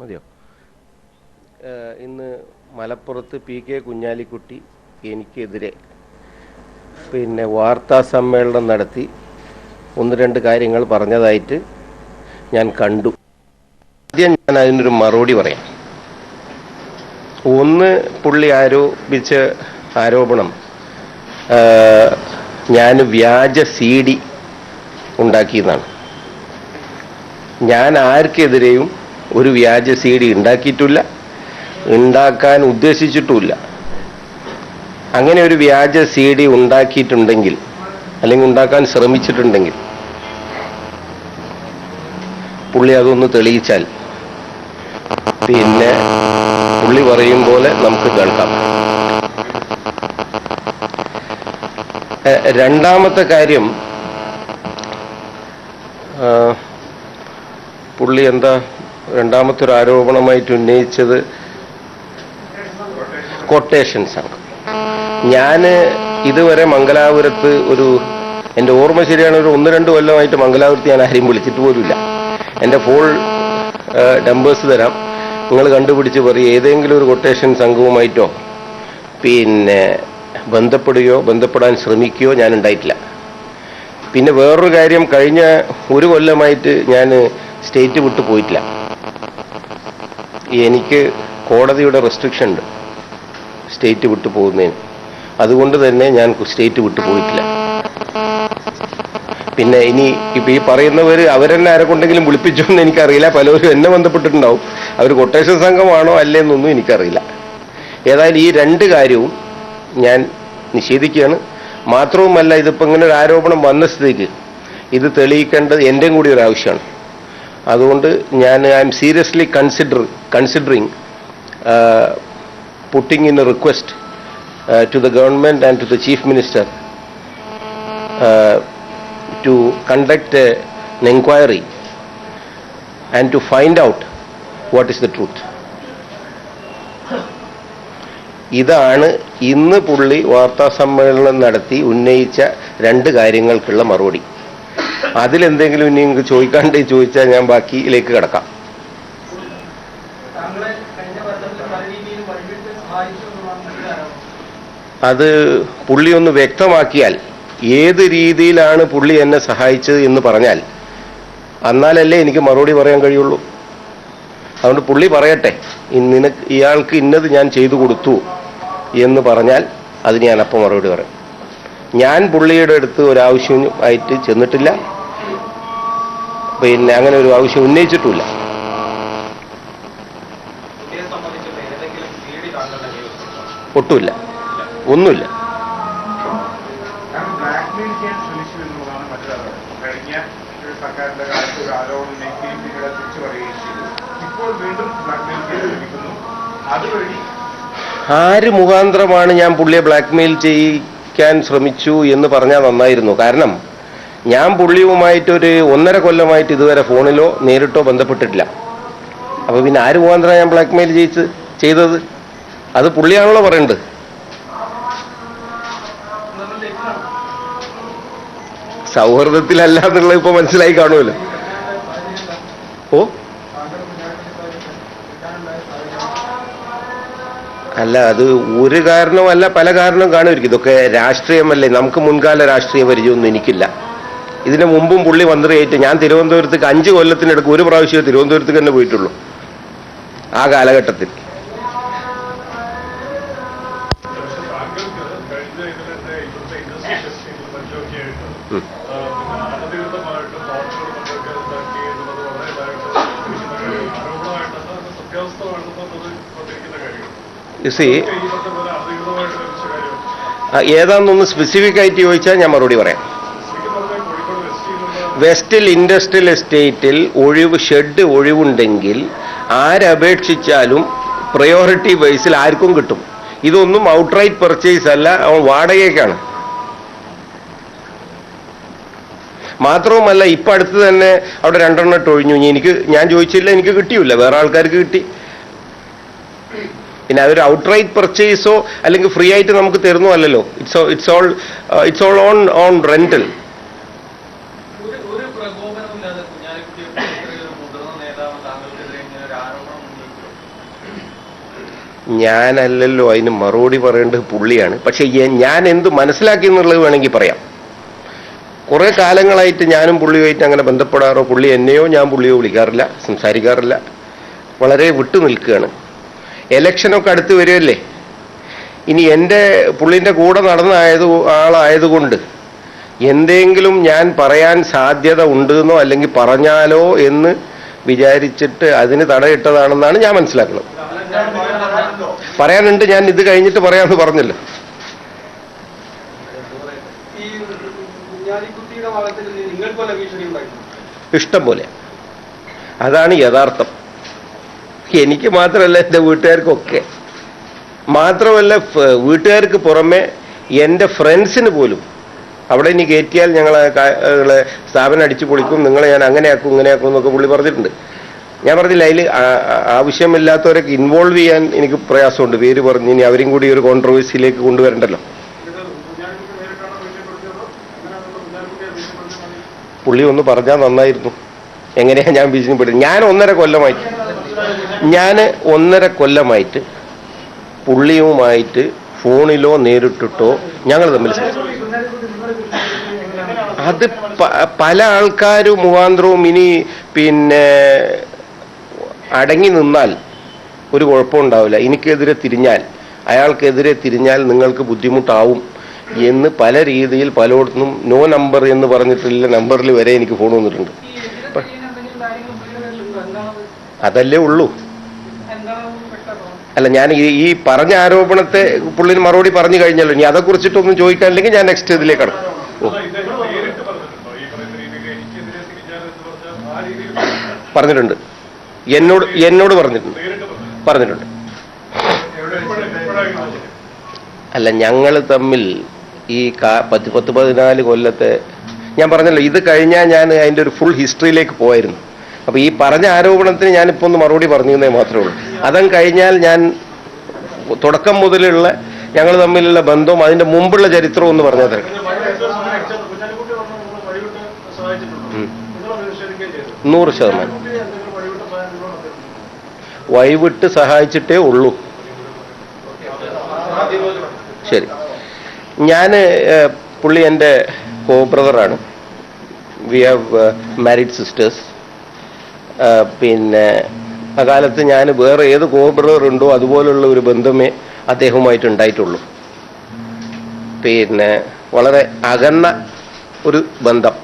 മതിയോ? ഇന്ന് മലപ്പുറത്ത് PK കുഞ്ഞാലിക്കുട്ടി എനിക്കെതിരെ വാർത്താ സമ്മേളനം നടത്തി ഒന്ന് രണ്ട് കാര്യങ്ങൾ പറഞ്ഞതായിട്ട് ഞാൻ കണ്ടു. ആദ്യം ഞാൻ അതിനൊരു മറുപടി പറയാം. ഒന്ന്, പുള്ളി ആരോപിച്ച ആരോപണം ഞാൻ വ്യാജ CD ഉണ്ടാക്കിയെന്നാണ്. ഞാൻ ആർക്കെതിരെയും ഒരു വ്യാജ CD ഉണ്ടാക്കിയിട്ടില്ല, ഉണ്ടാക്കാൻ ഉദ്ദേശിച്ചിട്ടുമില്ല. അങ്ങനെ ഒരു വ്യാജ CD ഉണ്ടാക്കിയിട്ടുണ്ടെങ്കിൽ അല്ലെങ്കിൽ ഉണ്ടാക്കാൻ ശ്രമിച്ചിട്ടുണ്ടെങ്കിൽ പുള്ളി അതൊന്ന് തെളിയിച്ചാൽ പിന്നെ പുള്ളി പറയും പോലെ നമുക്ക് കേൾക്കാം. രണ്ടാമത്തെ കാര്യം, പുള്ളി രണ്ടാമത്തെ ഒരു ആരോപണമായിട്ട് ഉന്നയിച്ചത് കൊട്ടേഷൻ സംഘം. ഞാൻ ഇതുവരെ മംഗലാപുരത്ത് എൻ്റെ ഓർമ്മ ശരിയാണ്, ഒരു 1-2 കൊല്ലമായിട്ട് മംഗലാപുരത്ത് ഞാൻ ആരെയും വിളിച്ചിട്ട് പോലുമില്ല. എൻ്റെ ഫോൺ നമ്പേഴ്സ് തരാം, നിങ്ങൾ കണ്ടുപിടിച്ച് പറയും. ഏതെങ്കിലും ഒരു കൊട്ടേഷൻ സംഘവുമായിട്ടോ ബന്ധപ്പെടുകയോ ബന്ധപ്പെടാൻ ശ്രമിക്കുകയോ ഞാൻ ഉണ്ടായിട്ടില്ല. പിന്നെ വേറൊരു കാര്യം, കഴിഞ്ഞ 1 കൊല്ലമായിട്ട് ഞാൻ സ്റ്റേറ്റ് വിട്ടു പോയിട്ടില്ല. എനിക്ക് കോടതിയുടെ റെസ്ട്രിക്ഷൻ ഉണ്ട് സ്റ്റേറ്റ് വിട്ടു പോകുന്നതിന്. അതുകൊണ്ട് തന്നെ ഞാൻ സ്റ്റേറ്റ് വിട്ടു പോയിട്ടില്ല. പിന്നെ ഇപ്പൊ ഈ പറയുന്നവർ അവരെന്നെ ആരെ കൊണ്ടെങ്കിലും വിളിപ്പിച്ചോന്ന് എനിക്കറിയില്ല. പലരും എന്നെ ബന്ധപ്പെട്ടിട്ടുണ്ടാവും. അവർ കൊട്ടേഷൻ സംഘമാണോ അല്ലേന്നൊന്നും എനിക്കറിയില്ല. ഏതായാലും ഈ 2 കാര്യവും ഞാൻ നിഷേധിക്കുകയാണ്. മാത്രവുമല്ല, ഇതിപ്പോൾ ഇങ്ങനെ ഒരു ആരോപണം വന്ന സ്ഥിതിക്ക് ഇത് തെളിയിക്കേണ്ടത് എൻ്റെയും കൂടി ഒരു ആവശ്യമാണ്. അതുകൊണ്ട് I M seriously considering putting in a request to the government and to the Chief Minister to conduct an inquiry and to find out what is the truth. ഇതാണ് ഇന്ന് പുള്ളി വാർത്താ സമ്മേളനം നടത്തി ഉന്നയിച്ച 2 കാര്യങ്ങൾക്കുള്ള മറുപടി. അതിലെന്തെങ്കിലും ഇനി നിങ്ങൾക്ക് ചോദിച്ചാൽ ഞാൻ ബാക്കിയിലേക്ക് കിടക്കാം. അത് പുള്ളി ഒന്ന് വ്യക്തമാക്കിയാൽ, ഏത് രീതിയിലാണ് പുള്ളി എന്നെ സഹായിച്ചത് എന്ന് പറഞ്ഞാൽ എന്നാലല്ലേ എനിക്ക് മറുപടി പറയാൻ കഴിയുള്ളൂ. അതുകൊണ്ട് പുള്ളി പറയട്ടെ, ഇയാൾക്ക് ഇന്നത് ഞാൻ ചെയ്തു കൊടുത്തു എന്ന് പറഞ്ഞാൽ അതിന് ഞാൻ അപ്പം മറുപടി പറയാം. ഞാൻ പുള്ളിയുടെ അടുത്ത് ഒരാവശ്യമായിട്ട് ചെന്നിട്ടില്ല, അങ്ങനെ ഒരു ആവശ്യം ഉന്നയിച്ചിട്ടുമില്ല. ഒട്ടുമില്ല, ഒന്നുമില്ല. ആര് മുഖാന്തരമാണ് ഞാൻ പുള്ളിയെ ബ്ലാക്ക്മെയിൽ ചെയ്യിക്കാൻ ശ്രമിച്ചു എന്ന് പറഞ്ഞാൽ നന്നായിരുന്നു. കാരണം ഞാൻ പുള്ളിയുമായിട്ടൊരു 1.5 കൊല്ലമായിട്ട് ഇതുവരെ ഫോണിലോ നേരിട്ടോ ബന്ധപ്പെട്ടിട്ടില്ല. അപ്പൊ പിന്നെ ആര് മുഖാന്തരം ഞാൻ ബ്ലാക്ക്മെയിൽ ചെയ്തത്? അത് പുള്ളിയാണല്ലോ പറയേണ്ടത്. സൗഹൃദത്തിലല്ല എന്നുള്ളത് ഇപ്പൊ മനസ്സിലായി കാണുമല്ലോ. അല്ല, അത് ഒരു കാരണമല്ല, പല കാരണവും കാണുമായിരിക്കും. ഇതൊക്കെ രാഷ്ട്രീയമല്ലേ. നമുക്ക് മുൻകാല രാഷ്ട്രീയ പരിചയമൊന്നും എനിക്കില്ല. ഇതിനു മുമ്പും പുള്ളി മന്ത്രിയായിട്ട് ഞാൻ തിരുവനന്തപുരത്തേക്ക് 5 കൊല്ലത്തിനടുക്ക് ഒരു പ്രാവശ്യമേ തിരുവനന്തപുരത്തേക്ക് തന്നെ പോയിട്ടുള്ളൂ ആ കാലഘട്ടത്തിൽ. ഏതാണെന്നൊന്ന് സ്പെസിഫിക് ആയിട്ട് ചോദിച്ചാൽ ഞാൻ മറുപടി പറയാം. വെസ്റ്റിൽ ഇൻഡസ്ട്രിയൽ എസ്റ്റേറ്റിൽ ഷെഡ് ഒഴിവുണ്ടെങ്കിൽ ആരപേക്ഷിച്ചാലും പ്രയോറിറ്റി ബേസിൽ ആർക്കും കിട്ടും. ഇതൊന്നും ഔട്ട്റൈറ്റ് പർച്ചേസ് അല്ല, വാടകയ്ക്കാണ്. മാത്രവുമല്ല, ഇപ്പം അടുത്ത് തന്നെ അവിടെ 2 എണ്ണം ഒഴിഞ്ഞു. ഞാൻ ചോദിച്ചില്ല, എനിക്ക് കിട്ടിയില്ല, വേറെ ആൾക്കാർക്ക് കിട്ടി. പിന്നെ അതൊരു ഔട്ട്റൈറ്റ് പർച്ചേസോ അല്ലെങ്കിൽ ഫ്രീ ആയിട്ട് നമുക്ക് തരുന്നോ അല്ലല്ലോ. It's all on rental. ഞാനല്ലല്ലോ അതിന് മറുപടി പറയേണ്ടത് പുള്ളിയാണ്. പക്ഷെ ഞാൻ എന്ത് മനസ്സിലാക്കി എന്നുള്ളത് വേണമെങ്കിൽ പറയാം. കുറെ കാലങ്ങളായിട്ട് ഞാനും പുള്ളിയുമായിട്ട് അങ്ങനെ ബന്ധപ്പെടാറോ, പുള്ളി എന്നെയോ ഞാൻ പുള്ളിയോ വിളിക്കാറില്ല, സംസാരിക്കാറില്ല, വളരെ വിട്ടു നിൽക്കുകയാണ്. എലക്ഷനൊക്കെ അടുത്ത് വരുമല്ലേ. ഇനി എൻ്റെ പുള്ളിൻ്റെ കൂടെ നടന്ന ആളായതുകൊണ്ട് എന്തെങ്കിലും ഞാൻ പറയാൻ സാധ്യത ഉണ്ടെന്നോ അല്ലെങ്കിൽ പറഞ്ഞാലോ എന്ന് വിചാരിച്ചിട്ട് അതിന് തടയിട്ടതാണെന്നാണ് ഞാൻ മനസ്സിലാക്കുന്നത്. പറയാനുണ്ട്, ഞാൻ ഇത് കഴിഞ്ഞിട്ട് പറയാമെന്ന് പറഞ്ഞല്ലോ. ഇഷ്ടം പോലെ. അതാണ് യഥാർത്ഥം. എനിക്ക് മാത്രമല്ല, എൻ്റെ വീട്ടുകാർക്കൊക്കെ. മാത്രമല്ല, വീട്ടുകാർക്ക് പുറമെ എൻ്റെ ഫ്രണ്ട്സിന് പോലും അവിടെ ഇനി കയറ്റിയാൽ ഞങ്ങളെ സ്ഥാപനം അടിച്ചു പൊളിക്കും, നിങ്ങളെ ഞാൻ അങ്ങനെയാക്കും ഇങ്ങനെയാക്കും എന്നൊക്കെ പുള്ളി പറഞ്ഞിട്ടുണ്ട്. ഞാൻ പറഞ്ഞില്ല, അതിൽ ആവശ്യമില്ലാത്തവരൊക്കെ ഇൻവോൾവ് ചെയ്യാൻ എനിക്ക് പ്രയാസമുണ്ട്. പേര് പറഞ്ഞ് ഇനി അവരും കൂടി ഒരു കോൺട്രവേഴ്സിയിലേക്ക് കൊണ്ടുവരണ്ടല്ലോ. പുള്ളി ഒന്ന് പറഞ്ഞാൽ നന്നായിരുന്നു. എങ്ങനെയാ ഞാൻ ഭീഷണിപ്പെടുന്നത്? ഞാൻ 1.5 കൊല്ലമായിട്ട് പുള്ളിയുമായിട്ട് ഫോണിലോ നേരിട്ടിട്ടോ ഞങ്ങൾ തമ്മിൽ അത് പല ആൾക്കാരും മുഖാന്തരവും ഇനി പിന്നെ അടങ്ങി നിന്നാൽ ഒരു കുഴപ്പമുണ്ടാവില്ല. എനിക്കെതിരെ തിരിഞ്ഞാൽ, അയാൾക്കെതിരെ തിരിഞ്ഞാൽ നിങ്ങൾക്ക് ബുദ്ധിമുട്ടാവും എന്ന് പല രീതിയിൽ പലയിടത്തും നോ നമ്പർ എന്ന് പറഞ്ഞിട്ടുള്ള നമ്പറിൽ വരെ എനിക്ക് ഫോൺ വന്നിട്ടുണ്ട്. അതല്ലേ ഉള്ളൂ. അല്ല, ഞാൻ ഈ പറഞ്ഞ ആരോപണത്തെ പുള്ളിന് മറുപടി പറഞ്ഞു കഴിഞ്ഞല്ലോ. ഇനി അതേക്കുറിച്ചിട്ടൊന്നും ചോദിക്കാനില്ലെങ്കിൽ ഞാൻ നെക്സ്റ്റ് ഇതിലേക്ക് കടക്കും. പറഞ്ഞിട്ടുണ്ട്, എന്നോട് പറഞ്ഞിട്ടുണ്ട്. അല്ല, ഞങ്ങൾ തമ്മിൽ ഈ 10-14 കൊല്ലത്തെ ഞാൻ പറഞ്ഞല്ലോ, ഇത് കഴിഞ്ഞാൽ ഞാൻ അതിൻ്റെ ഒരു ഫുൾ ഹിസ്റ്ററിയിലേക്ക് പോയിരുന്നു. അപ്പൊ ഈ പറഞ്ഞ ആരോപണത്തിന് ഞാനിപ്പോ ഒന്ന് മറുപടി പറഞ്ഞേ മാത്രമേ ഉള്ളൂ. അതം കഴിഞ്ഞാൽ ഞാൻ തുടക്കം മുതലുള്ള ഞങ്ങൾ തമ്മിലുള്ള ബന്ധവും അതിന്റെ മുമ്പുള്ള ചരിത്രവും ഒന്ന് പറഞ്ഞാൽ തരാം. 100% വഴിവിട്ട് സഹായിച്ചിട്ടേ ഉള്ളൂ. ശരി, ഞാൻ പുള്ളി എൻ്റെ കോ ബ്രദറാണ്. We have married sisters. പിന്നെ അക്കാലത്ത് ഞാൻ വേറെ ഏത് കോ ബ്രദർ ഉണ്ടോ അതുപോലുള്ള ഒരു ബന്ധമേ അദ്ദേഹവുമായിട്ട് ഉണ്ടായിട്ടുള്ളൂ. പിന്നെ വളരെ അകന്ന ഒരു ബന്ധം.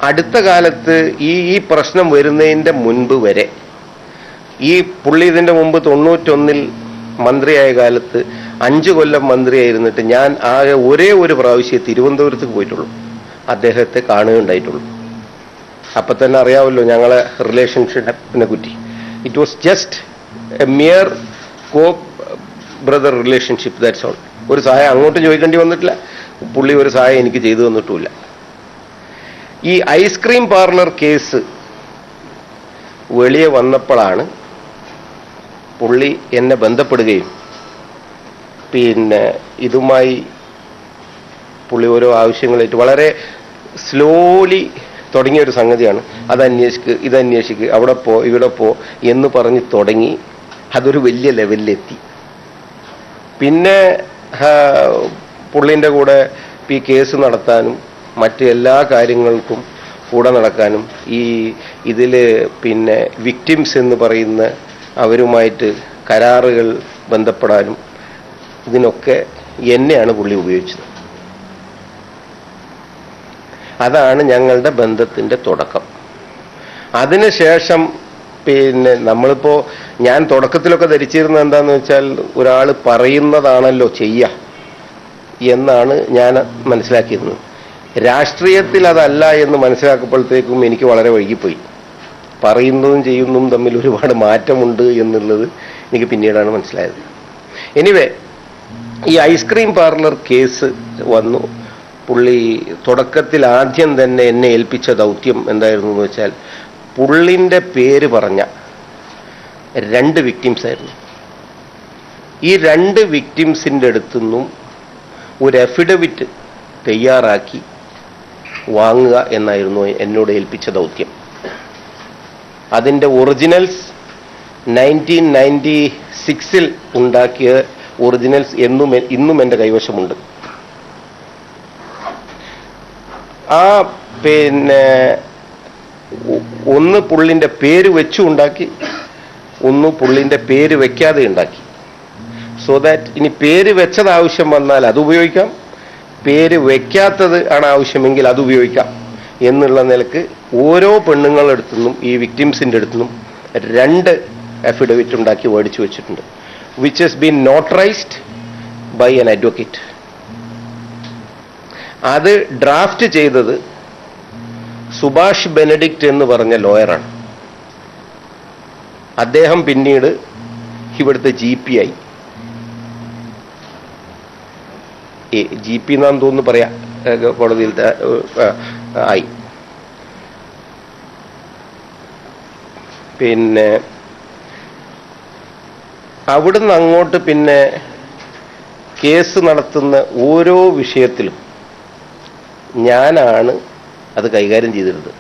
അടുത്ത കാലത്ത് ഈ പ്രശ്നം വരുന്നതിൻ്റെ മുൻപ് വരെ, ഈ പുള്ളി ഇതിൻ്റെ മുമ്പ് 91 മന്ത്രിയായ കാലത്ത് 5 കൊല്ലം മന്ത്രിയായിരുന്നിട്ട് ഞാൻ ആകെ ഒരേ ഒരു പ്രാവശ്യം തിരുവനന്തപുരത്ത് പോയിട്ടുള്ളൂ, അദ്ദേഹത്തെ കാണുകയുണ്ടായിട്ടുള്ളൂ. അപ്പൊ തന്നെ അറിയാമല്ലോ ഞങ്ങളെ റിലേഷൻഷിപ്പിനെ പറ്റി. It was just A mere co brother relationship, that's all. ഒരു സഹായം അങ്ങോട്ട് ചോദിക്കേണ്ടി വന്നിട്ടില്ല, പുള്ളി ഒരു സഹായം എനിക്ക് ചെയ്തു തന്നിട്ടുമില്ല. ഈ ഐസ്ക്രീം പാർലർ കേസ് വെളിയെ വന്നപ്പോഴാണ് പുള്ളി എന്നെ ബന്ധപ്പെടുകയും പിന്നെ ഇതുമായി പുള്ളി ഓരോ ആവശ്യങ്ങളായിട്ട് വളരെ സ്ലോലി തുടങ്ങിയൊരു സംഗതിയാണ്. ഇതന്വേഷിക്ക്, അവിടെ പോ, ഇവിടെ പോ എന്ന് പറഞ്ഞ് തുടങ്ങി. അതൊരു വലിയ ലെവലിലെത്തി. പിന്നെ പുള്ളിൻ്റെ കൂടെ ഈ കേസ് നടത്താനും മറ്റ് എല്ലാ കാര്യങ്ങൾക്കും കൂടെ നടക്കാനും ഇതിൽ പിന്നെ വിക്ടിംസ് എന്ന് പറയുന്ന അവരുമായിട്ട് കരാറുകൾ ബന്ധപ്പെടാനും ഇതിനൊക്കെ എന്നെയാണ് പുള്ളി ഉപയോഗിച്ചത്. അതാണ് ഞങ്ങളുടെ ബന്ധത്തിൻ്റെ തുടക്കം. അതിനുശേഷം പിന്നെ നമ്മളിപ്പോൾ ഞാൻ തുടക്കത്തിലൊക്കെ ധരിച്ചിരുന്നത് എന്താന്ന് വെച്ചാൽ ഒരാൾ പറയുന്നതാണല്ലോ ചെയ്യുക എന്നാണ് ഞാൻ മനസ്സിലാക്കിയിരുന്നത്. രാഷ്ട്രീയത്തിൽ അതല്ല എന്ന് മനസ്സിലാക്കുമ്പോഴത്തേക്കും എനിക്ക് വളരെ വൈകിപ്പോയി. പറയുന്നതും ചെയ്യുന്നതും തമ്മിൽ ഒരുപാട് മാറ്റമുണ്ട് എന്നുള്ളത് എനിക്ക് പിന്നീടാണ് മനസ്സിലായത്. എനിവേ, ഈ ഐസ്ക്രീം പാർലർ കേസ് വന്നു. പുള്ളി തുടക്കത്തിൽ ആദ്യം തന്നെ എന്നെ ഏൽപ്പിച്ച ദൗത്യം എന്തായിരുന്നു എന്ന് വെച്ചാൽ, പുള്ളിൻ്റെ പേര് പറഞ്ഞ 2 വിക്ടിംസ് ആയിരുന്നു. ഈ 2 വിക്ടിംസിൻ്റെ അടുത്തുനിന്നും ഒരു അഫിഡവിറ്റ് തയ്യാറാക്കി വാങ്ങുക എന്നായിരുന്നു എന്നോട് ഏൽപ്പിച്ച ദൗത്യം. അതിൻ്റെ ഒറിജിനൽസ് 1996 ഉണ്ടാക്കിയ ഒറിജിനൽസ് ഇന്നും എൻ്റെ കൈവശമുണ്ട്. ആ പിന്നെ ഒന്ന് പുള്ളിൻ്റെ പേര് വെച്ചു ഉണ്ടാക്കി, ഒന്ന് പുള്ളിൻ്റെ പേര് വെക്കാതെ ഉണ്ടാക്കി. സോ ദാറ്റ് ഇനി പേര് വെച്ചത് ആവശ്യം വന്നാൽ അത് ഉപയോഗിക്കാം, പേര് വെക്കാത്തത് ആണ് ആവശ്യമെങ്കിൽ അത് ഉപയോഗിക്കാം എന്നുള്ള നിലക്ക് ഓരോ പെണ്ണുങ്ങളുടെ അടുത്തുനിന്നും ഈ വിക്ടിംസിൻ്റെ അടുത്തുനിന്നും 2 അഫിഡവിറ്റ് ഉണ്ടാക്കി മേടിച്ചു വെച്ചിട്ടുണ്ട്, which has been notarised by an advocate. അത് ഡ്രാഫ്റ്റ് ചെയ്തത് സുഭാഷ് ബെനഡിക്റ്റ് എന്ന് പറഞ്ഞ ലോയറാണ്. അദ്ദേഹം പിന്നീട് ഇവിടുത്തെ GP ആയി. GP എന്നാന്ന് തോന്നുന്നു പറയാ, കോടതിയിൽ ആയി. പിന്നെ അവിടുന്ന് അങ്ങോട്ട് പിന്നെ കേസ് നടത്തുന്ന ഓരോ വിഷയത്തിലും ഞാനാണ് അത് കൈകാര്യം ചെയ്തിരുന്നത്.